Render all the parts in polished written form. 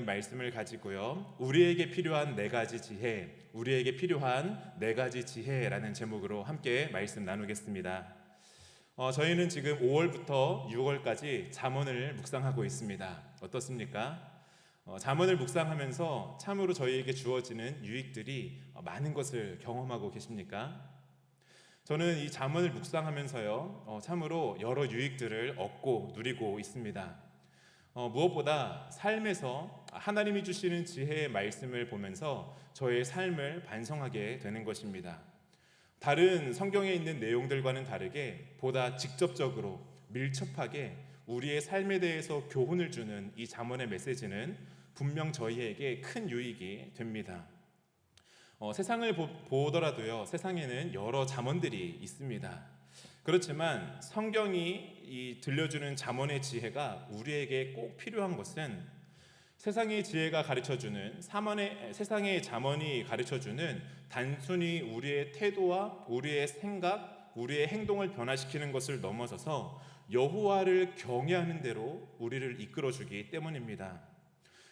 있는 말씀을 가지고요, 우리에게 필요한 네 가지 지혜, 우리에게 필요한 네 가지 지혜라는 제목으로 함께 말씀 나누겠습니다. 저희는 지금 5월부터 6월까지 잠언을 묵상하고 있습니다. 어떻습니까? 잠언을 묵상하면서 참으로 저희에게 주어지는 유익들이 많은 것을 경험하고 계십니까? 저는 이 잠언을 묵상하면서요, 참으로 여러 유익들을 얻고 누리고 있습니다. 무엇보다 삶에서 하나님이 주시는 지혜의 말씀을 보면서 저의 삶을 반성하게 되는 것입니다. 다른 성경에 있는 내용들과는 다르게 보다 직접적으로 밀접하게 우리의 삶에 대해서 교훈을 주는 이 잠언의 메시지는 분명 저희에게 큰 유익이 됩니다. 세상을 보더라도요, 세상에는 여러 잠언들이 있습니다. 그렇지만 성경이 들려주는 잠언의 지혜가 우리에게 꼭 필요한 것은 세상의 지혜가 가르쳐주는 세상의 잠언이 가르쳐주는 단순히 우리의 태도와 우리의 생각, 우리의 행동을 변화시키는 것을 넘어서서 여호와를 경외하는 대로 우리를 이끌어주기 때문입니다.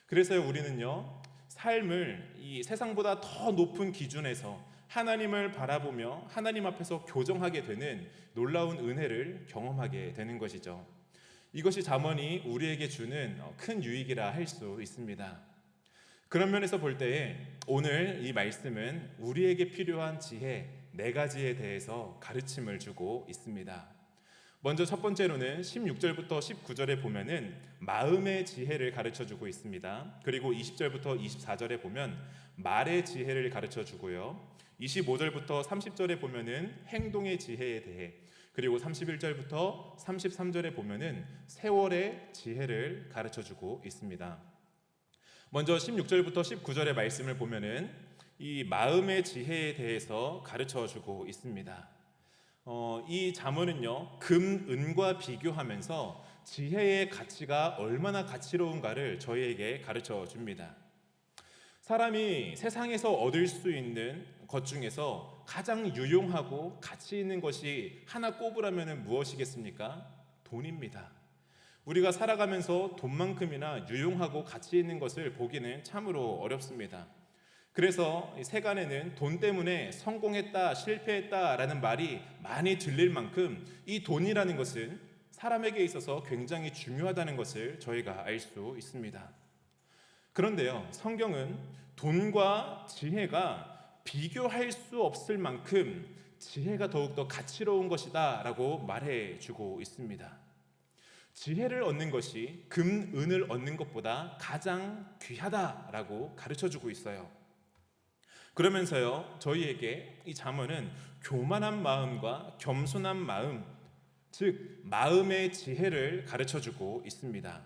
그래서 우리는요, 삶을 이 세상보다 더 높은 기준에서 하나님을 바라보며 하나님 앞에서 교정하게 되는 놀라운 은혜를 경험하게 되는 것이죠. 이것이 잠언이 우리에게 주는 큰 유익이라 할 수 있습니다. 그런 면에서 볼 때에 오늘 이 말씀은 우리에게 필요한 지혜 네 가지에 대해서 가르침을 주고 있습니다. 먼저 첫 번째로는 16절부터 19절에 보면은 마음의 지혜를 가르쳐주고 있습니다. 그리고 20절부터 24절에 보면 말의 지혜를 가르쳐주고요, 25절부터 30절에 보면은 행동의 지혜에 대해, 그리고 31절부터 33절에 보면은 세월의 지혜를 가르쳐주고 있습니다. 먼저 16절부터 19절의 말씀을 보면은 이 마음의 지혜에 대해서 가르쳐주고 있습니다. 이 잠언은요, 금, 은과 비교하면서 지혜의 가치가 얼마나 가치로운가를 저희에게 가르쳐 줍니다. 사람이 세상에서 얻을 수 있는 것 중에서 가장 유용하고 가치 있는 것이 하나 꼽으라면 무엇이겠습니까? 돈입니다. 우리가 살아가면서 돈만큼이나 유용하고 가치 있는 것을 보기는 참으로 어렵습니다. 그래서 세간에는 돈 때문에 성공했다, 실패했다라는 말이 많이 들릴 만큼 이 돈이라는 것은 사람에게 있어서 굉장히 중요하다는 것을 저희가 알 수 있습니다. 그런데요, 성경은 돈과 지혜가 비교할 수 없을 만큼 지혜가 더욱더 가치로운 것이다 라고 말해주고 있습니다. 지혜를 얻는 것이 금, 은을 얻는 것보다 가장 귀하다라고 가르쳐주고 있어요. 그러면서요, 저희에게 이 잠언은 교만한 마음과 겸손한 마음, 즉 마음의 지혜를 가르쳐주고 있습니다.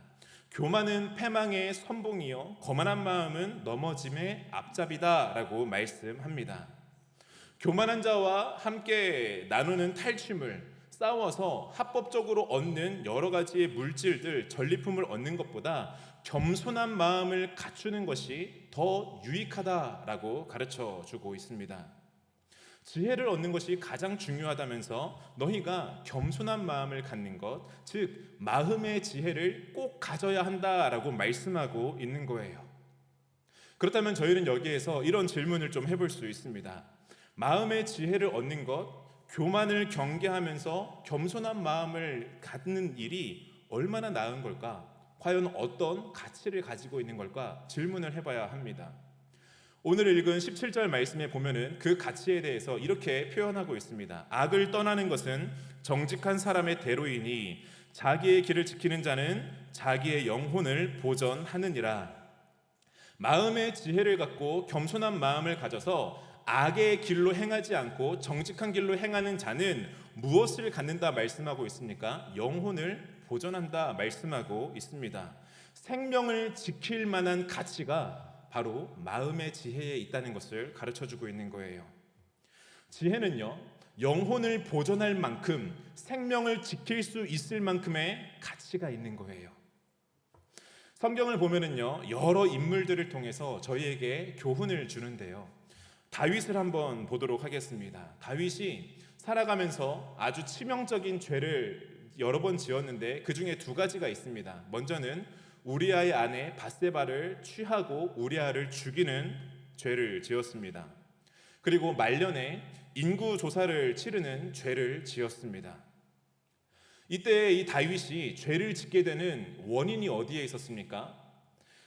교만은 패망의 선봉이요, 거만한 마음은 넘어짐의 앞잡이다라고 말씀합니다. 교만한 자와 함께 나누는 탈취물, 싸워서 합법적으로 얻는 여러 가지의 물질들, 전리품을 얻는 것보다 겸손한 마음을 갖추는 것이 더 유익하다라고 가르쳐 주고 있습니다. 지혜를 얻는 것이 가장 중요하다면서 너희가 겸손한 마음을 갖는 것, 즉 마음의 지혜를 꼭 가져야 한다라고 말씀하고 있는 거예요. 그렇다면 저희는 여기에서 이런 질문을 좀 해볼 수 있습니다. 마음의 지혜를 얻는 것, 교만을 경계하면서 겸손한 마음을 갖는 일이 얼마나 나은 걸까? 과연 어떤 가치를 가지고 있는 걸까? 질문을 해봐야 합니다. 오늘 읽은 17절 말씀에 보면은 그 가치에 대해서 이렇게 표현하고 있습니다. 악을 떠나는 것은 정직한 사람의 대로이니 자기의 길을 지키는 자는 자기의 영혼을 보전하느니라. 마음의 지혜를 갖고 겸손한 마음을 가져서 악의 길로 행하지 않고 정직한 길로 행하는 자는 무엇을 갖는다 말씀하고 있습니까? 영혼을 보존한다 말씀하고 있습니다. 생명을 지킬 만한 가치가 바로 마음의 지혜에 있다는 것을 가르쳐주고 있는 거예요. 지혜는요, 영혼을 보존할 만큼, 생명을 지킬 수 있을 만큼의 가치가 있는 거예요. 성경을 보면은요, 여러 인물들을 통해서 저희에게 교훈을 주는데요, 다윗을 한번 보도록 하겠습니다. 다윗이 살아가면서 아주 치명적인 죄를 여러 번 지었는데 그 중에 두 가지가 있습니다. 먼저는 우리아의 아내 밧세바를 취하고 우리아를 죽이는 죄를 지었습니다. 그리고 말년에 인구 조사를 치르는 죄를 지었습니다. 이때 이 다윗이 죄를 짓게 되는 원인이 어디에 있었습니까?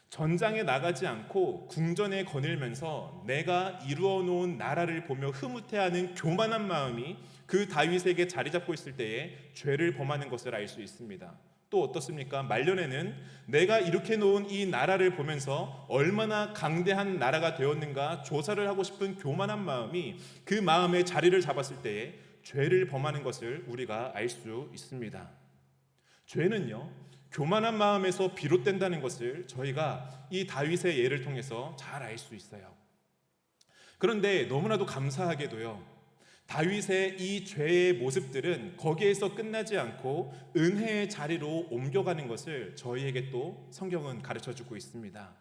전장에 나가지 않고 궁전에 거닐면서 내가 이루어 놓은 나라를 보며 흐뭇해하는 교만한 마음이 그 다윗에게 자리 잡고 있을 때에 죄를 범하는 것을 알 수 있습니다. 또 어떻습니까? 말년에는 내가 이렇게 놓은 이 나라를 보면서 얼마나 강대한 나라가 되었는가 조사를 하고 싶은 교만한 마음이 그 마음에 자리를 잡았을 때에 죄를 범하는 것을 우리가 알 수 있습니다. 죄는요, 교만한 마음에서 비롯된다는 것을 저희가 이 다윗의 예를 통해서 잘 알 수 있어요. 그런데 너무나도 감사하게도요, 다윗의 이 죄의 모습들은 거기에서 끝나지 않고 은혜의 자리로 옮겨가는 것을 저희에게 또 성경은 가르쳐주고 있습니다.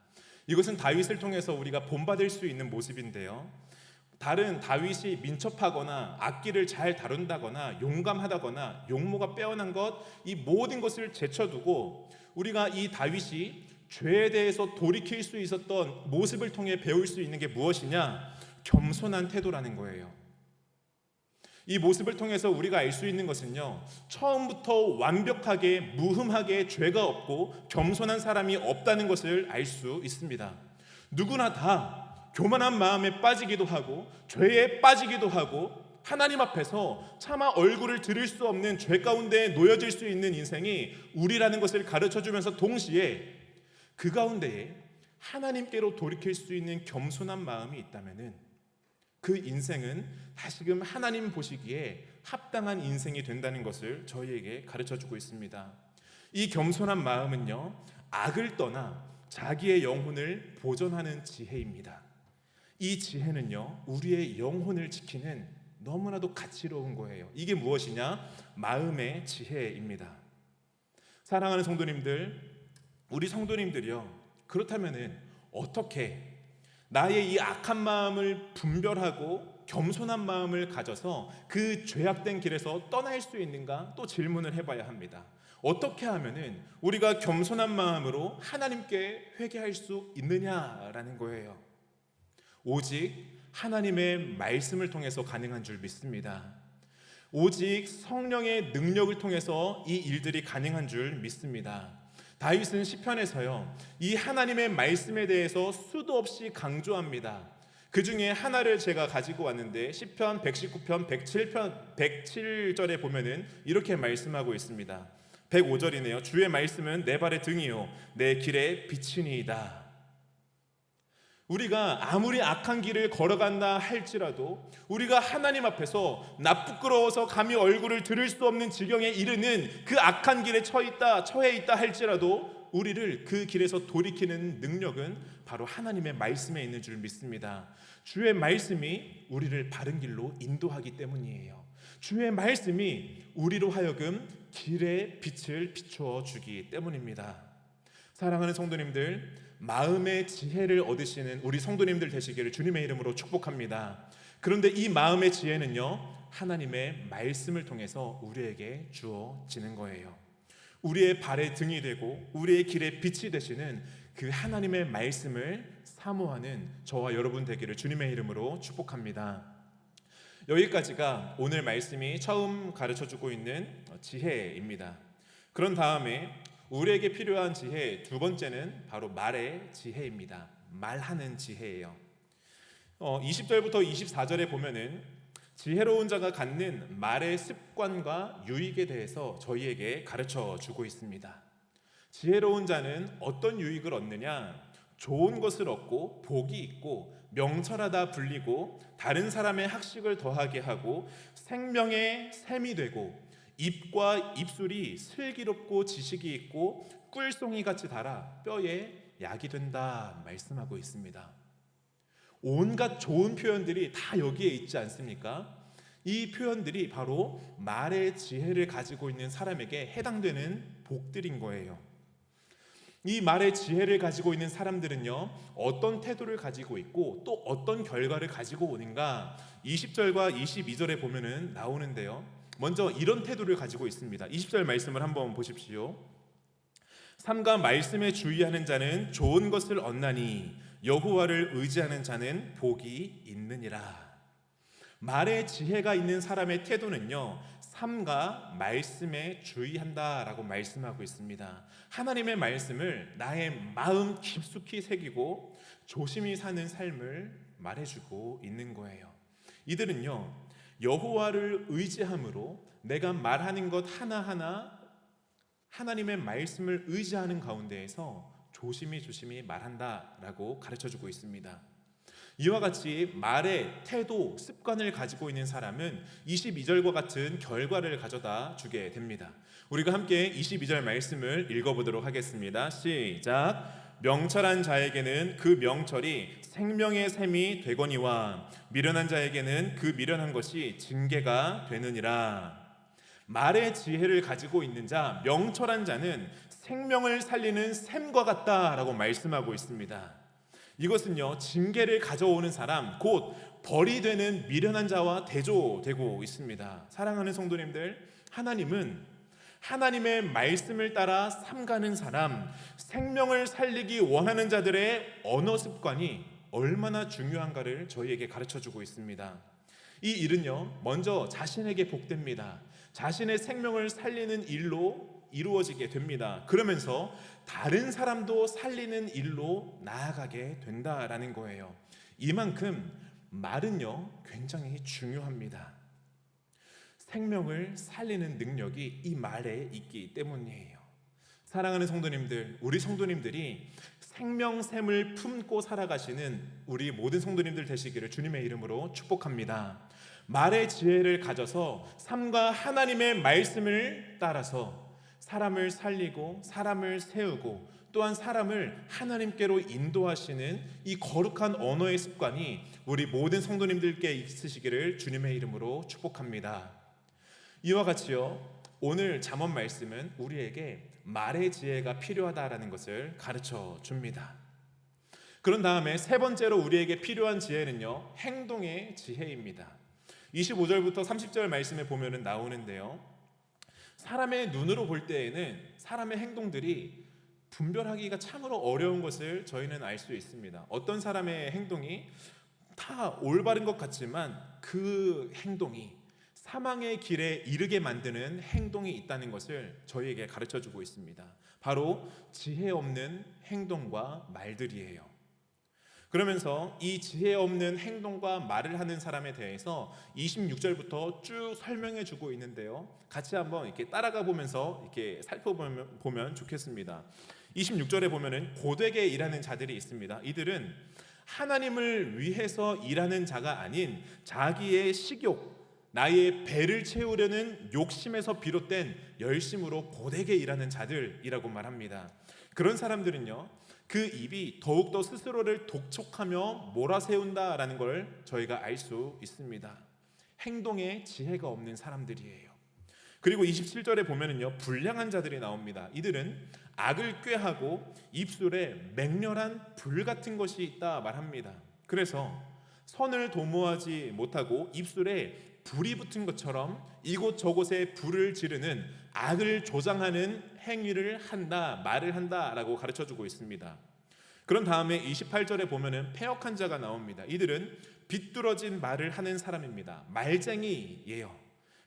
이것은 다윗을 통해서 우리가 본받을 수 있는 모습인데요, 다른 다윗이 민첩하거나 악기를 잘 다룬다거나 용감하다거나 용모가 빼어난 것, 이 모든 것을 제쳐두고 우리가 이 다윗이 죄에 대해서 돌이킬 수 있었던 모습을 통해 배울 수 있는 게 무엇이냐? 겸손한 태도라는 거예요. 이 모습을 통해서 우리가 알 수 있는 것은요, 처음부터 완벽하게 무흠하게 죄가 없고 겸손한 사람이 없다는 것을 알 수 있습니다. 누구나 다 교만한 마음에 빠지기도 하고 죄에 빠지기도 하고 하나님 앞에서 차마 얼굴을 들을 수 없는 죄 가운데 놓여질 수 있는 인생이 우리라는 것을 가르쳐주면서 동시에 그 가운데에 하나님께로 돌이킬 수 있는 겸손한 마음이 있다면은 그 인생은 다시금 하나님 보시기에 합당한 인생이 된다는 것을 저희에게 가르쳐주고 있습니다. 이 겸손한 마음은요, 악을 떠나 자기의 영혼을 보존하는 지혜입니다. 이 지혜는요, 우리의 영혼을 지키는 너무나도 가치로운 거예요. 이게 무엇이냐? 마음의 지혜입니다. 사랑하는 성도님들, 우리 성도님들이요, 그렇다면은 어떻게 나의 이 악한 마음을 분별하고 겸손한 마음을 가져서 그 죄악된 길에서 떠날 수 있는가? 또 질문을 해봐야 합니다. 어떻게 하면은 우리가 겸손한 마음으로 하나님께 회개할 수 있느냐라는 거예요. 오직 하나님의 말씀을 통해서 가능한 줄 믿습니다. 오직 성령의 능력을 통해서 이 일들이 가능한 줄 믿습니다. 다윗은 시편에서요, 이 하나님의 말씀에 대해서 수도 없이 강조합니다. 그 중에 하나를 제가 가지고 왔는데 시편 119편 107절에 보면은 이렇게 말씀하고 있습니다. 105절이네요. 주의 말씀은 내 발의 등이요 내 길의 빛이니이다. 우리가 아무리 악한 길을 걸어간다 할지라도 우리가 하나님 앞에서 나 부끄러워서 감히 얼굴을 들을 수 없는 지경에 이르는 그 악한 길에 처해 있다 할지라도 우리를 그 길에서 돌이키는 능력은 바로 하나님의 말씀에 있는 줄 믿습니다. 주의 말씀이 우리를 바른 길로 인도하기 때문이에요. 주의 말씀이 우리로 하여금 길의 빛을 비추어 주기 때문입니다. 사랑하는 성도님들, 마음의 지혜를 얻으시는 우리 성도님들 되시기를 주님의 이름으로 축복합니다. 그런데 이 마음의 지혜는요, 하나님의 말씀을 통해서 우리에게 주어지는 거예요. 우리의 발의 등이 되고 우리의 길의 빛이 되시는 그 하나님의 말씀을 사모하는 저와 여러분 되기를 주님의 이름으로 축복합니다. 여기까지가 오늘 말씀이 처음 가르쳐주고 있는 지혜입니다. 그런 다음에 우리에게 필요한 지혜 두 번째는 바로 말의 지혜입니다. 말하는 지혜예요. 20절부터 24절에 보면은 지혜로운 자가 갖는 말의 습관과 유익에 대해서 저희에게 가르쳐 주고 있습니다. 지혜로운 자는 어떤 유익을 얻느냐? 좋은 것을 얻고 복이 있고 명철하다 불리고 다른 사람의 학식을 더하게 하고 생명의 샘이 되고 입과 입술이 슬기롭고 지식이 있고 꿀송이 같이 달아 뼈에 약이 된다 말씀하고 있습니다. 온갖 좋은 표현들이 다 여기에 있지 않습니까? 이 표현들이 바로 말의 지혜를 가지고 있는 사람에게 해당되는 복들인 거예요. 이 말의 지혜를 가지고 있는 사람들은요, 어떤 태도를 가지고 있고 또 어떤 결과를 가지고 오는가 20절과 22절에 보면은 나오는데요, 먼저 이런 태도를 가지고 있습니다. 20절 말씀을 한번 보십시오. 삼가 말씀에 주의하는 자는 좋은 것을 얻나니 여호와를 의지하는 자는 복이 있느니라. 말에 지혜가 있는 사람의 태도는요, 삼가 말씀에 주의한다라고 말씀하고 있습니다. 하나님의 말씀을 나의 마음 깊숙이 새기고 조심히 사는 삶을 말해주고 있는 거예요. 이들은요, 여호와를 의지함으로 내가 말하는 것 하나하나 하나님의 말씀을 의지하는 가운데에서 조심히 말한다라고 가르쳐주고 있습니다. 이와 같이 말의 태도, 습관을 가지고 있는 사람은 22절과 같은 결과를 가져다 주게 됩니다. 우리가 함께 22절 말씀을 읽어보도록 하겠습니다. 시작. 명철한 자에게는 그 명철이 생명의 샘이 되거니와 미련한 자에게는 그 미련한 것이 징계가 되느니라. 말의 지혜를 가지고 있는 자, 명철한 자는 생명을 살리는 샘과 같다라고 말씀하고 있습니다. 이것은요, 징계를 가져오는 사람, 곧 벌이 되는 미련한 자와 대조되고 있습니다. 사랑하는 성도님들, 하나님은 하나님의 말씀을 따라 삼가는 사람, 생명을 살리기 원하는 자들의 언어 습관이 얼마나 중요한가를 저희에게 가르쳐주고 있습니다. 이 일은요, 먼저 자신에게 복됩니다. 자신의 생명을 살리는 일로 이루어지게 됩니다. 그러면서 다른 사람도 살리는 일로 나아가게 된다라는 거예요. 이만큼 말은요, 굉장히 중요합니다. 생명을 살리는 능력이 이 말에 있기 때문이에요. 사랑하는 성도님들, 우리 성도님들이 생명샘을 품고 살아가시는 우리 모든 성도님들 되시기를 주님의 이름으로 축복합니다. 말의 지혜를 가져서 삶과 하나님의 말씀을 따라서 사람을 살리고 사람을 세우고 또한 사람을 하나님께로 인도하시는 이 거룩한 언어의 습관이 우리 모든 성도님들께 있으시기를 주님의 이름으로 축복합니다. 이와 같이요, 오늘 잠언 말씀은 우리에게 말의 지혜가 필요하다라는 것을 가르쳐 줍니다. 그런 다음에 세 번째로 우리에게 필요한 지혜는요, 행동의 지혜입니다. 25절부터 30절 말씀에 보면 나오는데요, 사람의 눈으로 볼 때에는 사람의 행동들이 분별하기가 참으로 어려운 것을 저희는 알 수 있습니다. 어떤 사람의 행동이 다 올바른 것 같지만 그 행동이 사망의 길에 이르게 만드는 행동이 있다는 것을 저희에게 가르쳐주고 있습니다. 바로 지혜 없는 행동과 말들이에요. 그러면서 이 지혜 없는 행동과 말을 하는 사람에 대해서 26절부터 쭉 설명해 주고 있는데요, 같이 한번 이렇게 따라가 보면서 이렇게 살펴보면 좋겠습니다. 26절에 보면은 고되게 일하는 자들이 있습니다. 이들은 하나님을 위해서 일하는 자가 아닌 자기의 식욕, 나의 배를 채우려는 욕심에서 비롯된 열심으로 고되게 일하는 자들이라고 말합니다. 그런 사람들은요, 그 입이 더욱더 스스로를 독촉하며 몰아세운다라는 걸 저희가 알 수 있습니다. 행동에 지혜가 없는 사람들이에요. 그리고 27절에 보면은요, 불량한 자들이 나옵니다. 이들은 악을 꾀하고 입술에 맹렬한 불 같은 것이 있다 말합니다. 그래서 선을 도모하지 못하고 입술에 불이 붙은 것처럼 이곳저곳에 불을 지르는 악을 조장하는 행위를 한다, 말을 한다라고 가르쳐주고 있습니다. 그런 다음에 28절에 보면은 패역한 자가 나옵니다. 이들은 비뚤어진 말을 하는 사람입니다. 말쟁이예요.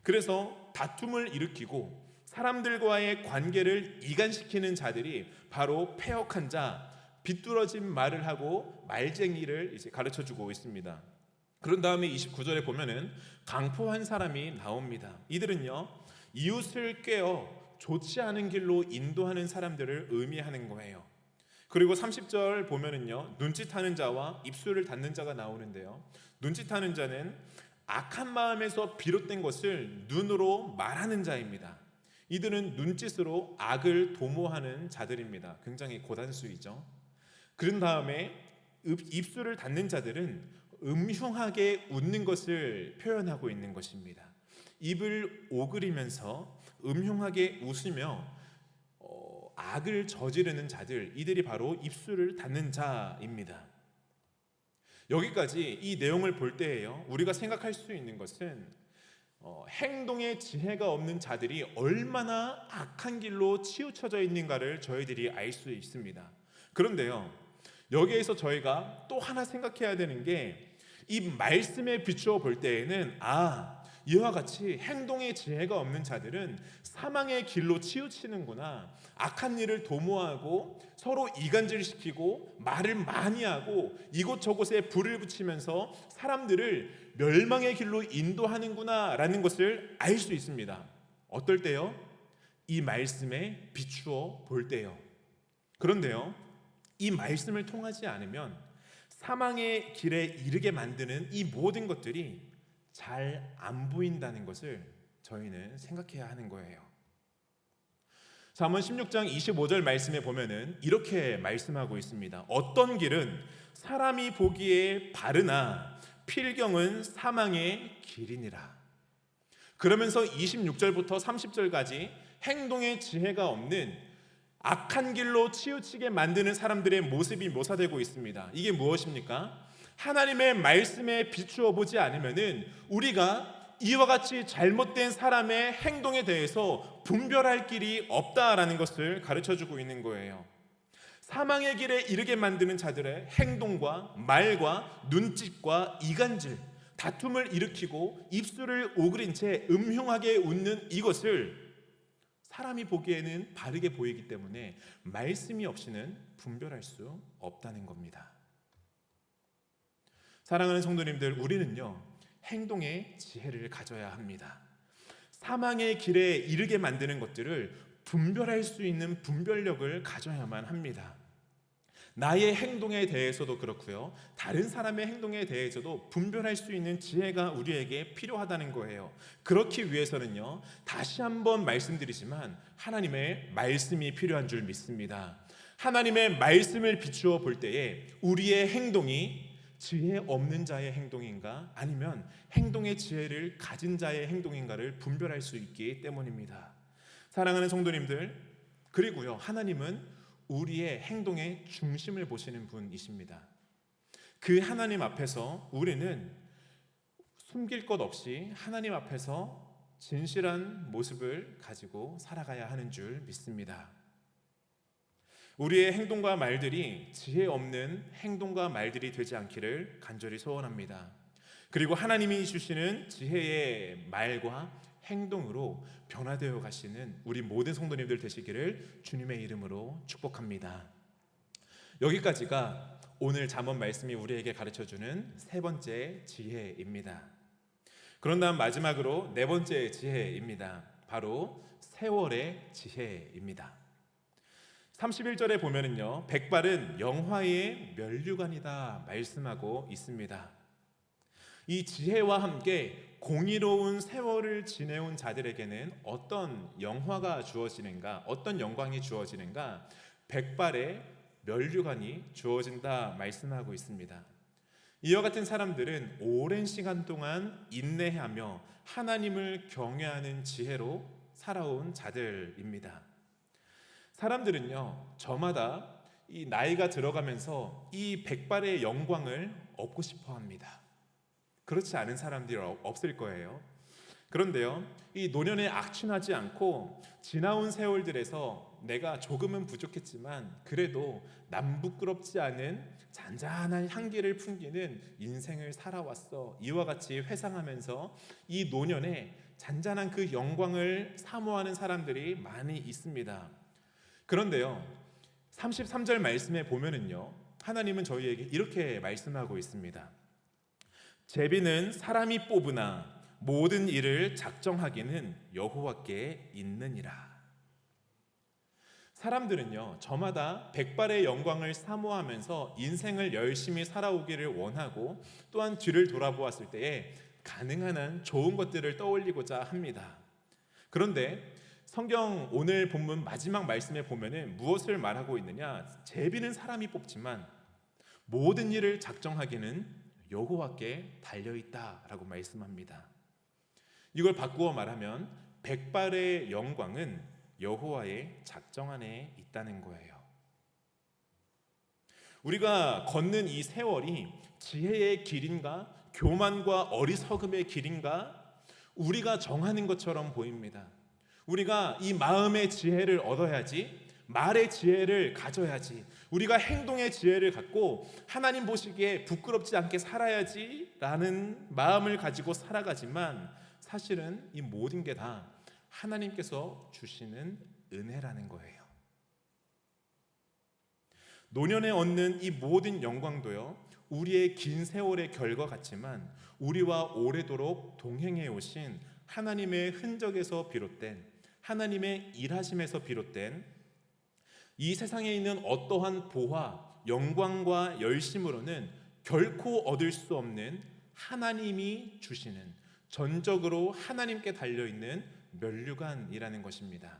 그래서 다툼을 일으키고 사람들과의 관계를 이간시키는 자들이 바로 패역한 자, 비뚤어진 말을 하고 말쟁이를 이제 가르쳐주고 있습니다. 그런 다음에 29절에 보면은 강포한 사람이 나옵니다. 이들은요, 이웃을 꿰어 좋지 않은 길로 인도하는 사람들을 의미하는 거예요. 그리고 30절 보면은요, 눈짓하는 자와 입술을 닫는 자가 나오는데요, 눈짓하는 자는 악한 마음에서 비롯된 것을 눈으로 말하는 자입니다. 이들은 눈짓으로 악을 도모하는 자들입니다. 굉장히 고단수이죠. 그런 다음에 입술을 닫는 자들은 음흉하게 웃는 것을 표현하고 있는 것입니다. 입을 오그리면서 음흉하게 웃으며 악을 저지르는 자들, 이들이 바로 입술을 닫는 자입니다. 여기까지 이 내용을 볼 때에요, 우리가 생각할 수 있는 것은 행동에 지혜가 없는 자들이 얼마나 악한 길로 치우쳐져 있는가를 저희들이 알 수 있습니다. 그런데요, 여기에서 저희가 또 하나 생각해야 되는 게, 이 말씀에 비추어 볼 때에는 이와 같이 행동에 지혜가 없는 자들은 사망의 길로 치우치는구나, 악한 일을 도모하고 서로 이간질시키고 말을 많이 하고 이곳저곳에 불을 붙이면서 사람들을 멸망의 길로 인도하는구나 라는 것을 알 수 있습니다. 어떨 때요? 이 말씀에 비추어 볼 때요. 그런데요, 이 말씀을 통하지 않으면 사망의 길에 이르게 만드는 이 모든 것들이 잘 안 보인다는 것을 저희는 생각해야 하는 거예요. 잠언 16장 25절 말씀에 보면은 이렇게 말씀하고 있습니다. 어떤 길은 사람이 보기에 바르나 필경은 사망의 길이니라. 그러면서 26절부터 30절까지 행동에 지혜가 없는 악한 길로 치우치게 만드는 사람들의 모습이 묘사되고 있습니다. 이게 무엇입니까? 하나님의 말씀에 비추어 보지 않으면은 우리가 이와 같이 잘못된 사람의 행동에 대해서 분별할 길이 없다라는 것을 가르쳐주고 있는 거예요. 사망의 길에 이르게 만드는 자들의 행동과 말과 눈짓과 이간질, 다툼을 일으키고 입술을 오그린 채 음흉하게 웃는 이것을 사람이 보기에는 바르게 보이기 때문에 말씀이 없이는 분별할 수 없다는 겁니다. 사랑하는 성도님들, 우리는요, 행동의 지혜를 가져야 합니다. 사망의 길에 이르게 만드는 것들을 분별할 수 있는 분별력을 가져야만 합니다. 나의 행동에 대해서도 그렇고요, 다른 사람의 행동에 대해서도 분별할 수 있는 지혜가 우리에게 필요하다는 거예요. 그렇기 위해서는요, 다시 한번 말씀드리지만 하나님의 말씀이 필요한 줄 믿습니다. 하나님의 말씀을 비추어 볼 때에 우리의 행동이 지혜 없는 자의 행동인가, 아니면 행동의 지혜를 가진 자의 행동인가를 분별할 수 있기 때문입니다. 사랑하는 성도님들, 그리고요, 하나님은 우리의 행동의 중심을 보시는 분이십니다. 그 하나님 앞에서 우리는 숨길 것 없이 하나님 앞에서 진실한 모습을 가지고 살아가야 하는 줄 믿습니다. 우리의 행동과 말들이 지혜 없는 행동과 말들이 되지 않기를 간절히 소원합니다. 그리고 하나님이 주시는 지혜의 말과 행동으로 변화되어 가시는 우리 모든 성도님들 되시기를 주님의 이름으로 축복합니다. 여기까지가 오늘 잠언 말씀이 우리에게 가르쳐주는 세 번째 지혜입니다. 그런 다음 마지막으로 네 번째 지혜입니다. 바로 세월의 지혜입니다. 31절에 보면은요, 백발은 영화의 면류관이다 말씀하고 있습니다. 이 지혜와 함께 공의로운 세월을 지내온 자들에게는 어떤 영화가 주어지는가, 어떤 영광이 주어지는가? 백발의 면류관이 주어진다 말씀하고 있습니다. 이와 같은 사람들은 오랜 시간 동안 인내하며 하나님을 경외하는 지혜로 살아온 자들입니다. 사람들은요, 저마다 이 나이가 들어가면서 이 백발의 영광을 얻고 싶어 합니다. 그렇지 않은 사람들이 없을 거예요. 그런데요, 이 노년에 악취나지 않고 지나온 세월들에서 내가 조금은 부족했지만 그래도 남부끄럽지 않은 잔잔한 향기를 풍기는 인생을 살아왔어, 이와 같이 회상하면서 이 노년에 잔잔한 그 영광을 사모하는 사람들이 많이 있습니다. 그런데요, 33절 말씀에 보면은요, 하나님은 저희에게 이렇게 말씀하고 있습니다. 제비는 사람이 뽑으나 모든 일을 작정하기는 여호와께 있느니라. 사람들은요, 저마다 백발의 영광을 사모하면서 인생을 열심히 살아오기를 원하고, 또한 뒤를 돌아보았을 때에 가능한 한 좋은 것들을 떠올리고자 합니다. 그런데 성경 오늘 본문 마지막 말씀에 보면은 무엇을 말하고 있느냐? 제비는 사람이 뽑지만 모든 일을 작정하기는 여호와께 달려있다라고 말씀합니다. 이걸 바꾸어 말하면 백발의 영광은 여호와의 작정 안에 있다는 거예요. 우리가 걷는 이 세월이 지혜의 길인가, 교만과 어리석음의 길인가, 우리가 정하는 것처럼 보입니다. 우리가 이 마음의 지혜를 얻어야지, 말의 지혜를 가져야지, 우리가 행동의 지혜를 갖고 하나님 보시기에 부끄럽지 않게 살아야지 라는 마음을 가지고 살아가지만, 사실은 이 모든 게 다 하나님께서 주시는 은혜라는 거예요. 노년에 얻는 이 모든 영광도요, 우리의 긴 세월의 결과 같지만 우리와 오래도록 동행해 오신 하나님의 흔적에서 비롯된, 하나님의 일하심에서 비롯된 이 세상에 있는 어떠한 보화, 영광과 열심으로는 결코 얻을 수 없는 하나님이 주시는, 전적으로 하나님께 달려있는 면류관이라는 것입니다.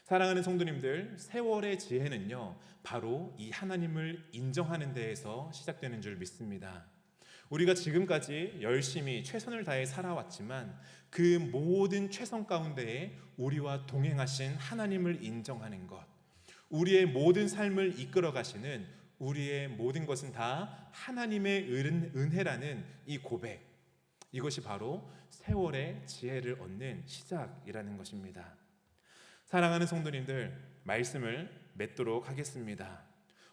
사랑하는 성도님들, 세월의 지혜는요, 바로 이 하나님을 인정하는 데에서 시작되는 줄 믿습니다. 우리가 지금까지 열심히 최선을 다해 살아왔지만 그 모든 최선 가운데에 우리와 동행하신 하나님을 인정하는 것, 우리의 모든 삶을 이끌어 가시는 우리의 모든 것은 다 하나님의 은혜라는 이 고백, 이것이 바로 세월의 지혜를 얻는 시작이라는 것입니다. 사랑하는 성도님들, 말씀을 맺도록 하겠습니다.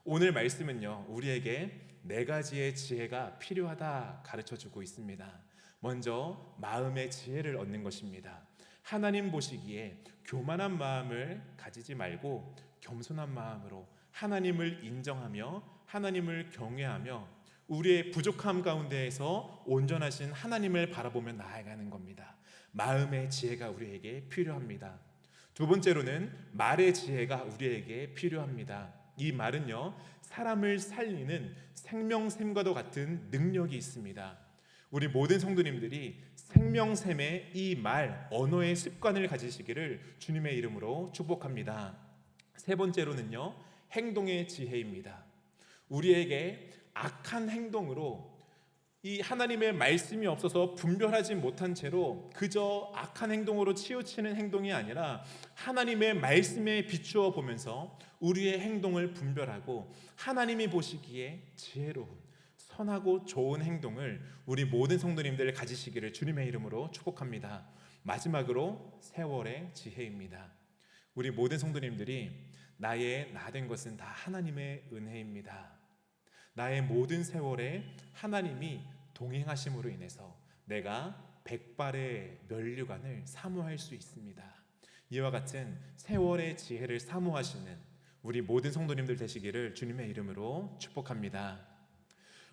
오늘 말씀은요, 우리에게 4가지의 지혜가 필요하다 가르쳐주고 있습니다. 먼저 마음의 지혜를 얻는 것입니다. 하나님 보시기에 교만한 마음을 가지지 말고 겸손한 마음으로 하나님을 인정하며 하나님을 경외하며 우리의 부족함 가운데에서 온전하신 하나님을 바라보며 나아가는 겁니다. 마음의 지혜가 우리에게 필요합니다. 두 번째로는 말의 지혜가 우리에게 필요합니다. 이 말은요, 사람을 살리는 생명샘과도 같은 능력이 있습니다. 우리 모든 성도님들이 생명샘의 이 말, 언어의 습관을 가지시기를 주님의 이름으로 축복합니다. 세 번째로는요, 행동의 지혜입니다. 우리에게 악한 행동으로 이 하나님의 말씀이 없어서 분별하지 못한 채로 그저 악한 행동으로 치우치는 행동이 아니라 하나님의 말씀에 비추어 보면서 우리의 행동을 분별하고 하나님이 보시기에 지혜로운 선하고 좋은 행동을 우리 모든 성도님들 가지시기를 주님의 이름으로 축복합니다. 마지막으로 세월의 지혜입니다. 우리 모든 성도님들이 나의 나된 것은 다 하나님의 은혜입니다. 나의 모든 세월에 하나님이 동행하심으로 인해서 내가 백발의 면류관을 사모할 수 있습니다. 이와 같은 세월의 지혜를 사모하시는 우리 모든 성도님들 되시기를 주님의 이름으로 축복합니다.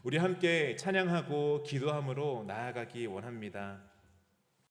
우리 함께 찬양하고 기도함으로 나아가기 원합니다.